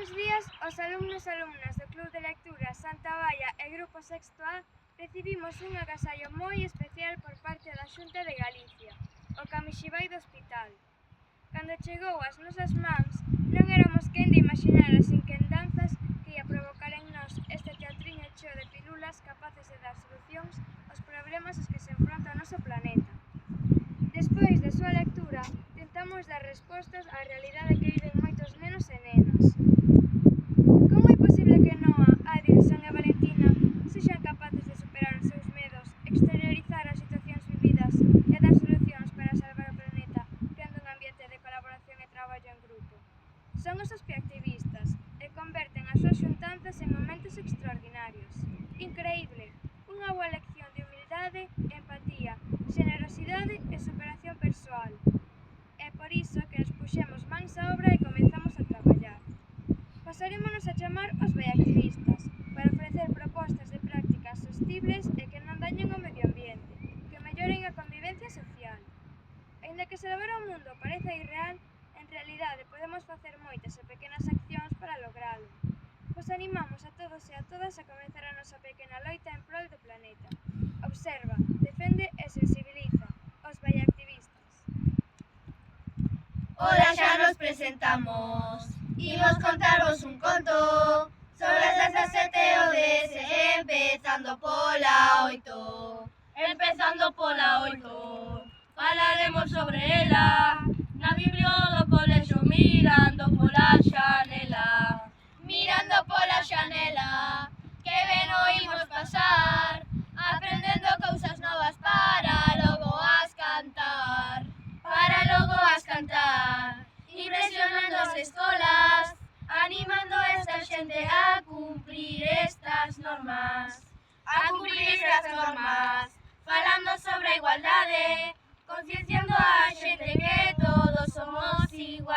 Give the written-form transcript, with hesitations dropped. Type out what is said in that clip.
Estes días, os alumnos e alumnas do Club de Lectura Santa Baia e Grupo Sexto A recibimos un agasallo moi especial por parte da Xunta de Galicia, o Camixibai do Hospital. Cando chegou ás nosas mans, non éramos quen de imaginar as inquendanzas que ia provocar en nós este teatriño cheo de pilulas capaces de dar solucións aos problemas aos que se enfronta o noso planeta. Despois da súa lectura, tentamos dar respostas á realidade que viven moitos nenos e nenas. Como é posible que Noa, Adilson e Valentina sexan capaces de superar os seus medos, exteriorizar as situacións vividas e dar solucións para salvar o planeta creando un ambiente de colaboración e traballo en grupo? Son os hospiactivistas e converten as súas xuntanzas en momentos extraordinarios. Increíble! Unha boa lección de humildade, empatía, xenerosidade e superación persoal. É por iso que nos puxemos mans á obra e comezamos a traballar. Pasarémonos a chamar os baiactivistas para ofrecer propostas de prácticas sostibles e que non dañen o medio ambiente, que melloren a convivencia social. Aínda que salvar o mundo parece irreal, en realidade podemos facer moitas e pequenas accións para logralo. Vos animamos a todos e a todas a comezar a nosa pequena loita en prol do planeta. Observa, defende e sensibiliza os baiactivistas. Ola, xa nos presentamos. Imos contarvos un conto sobre as 17 ODS, empezando pola 8. Empezando pola 8, falaremos sobre ela na biblio do colexio mirando pola xanela. Mirando pola xanela, que ben o imos pasar, aprendendo cousas novas para logo as cantar. Para logo as cantar, impresionando as escolas, animando a esta xente a cumprir estas normas. A cumprir estas normas, falando sobre a igualdade, concienciando a xente que todos somos iguais.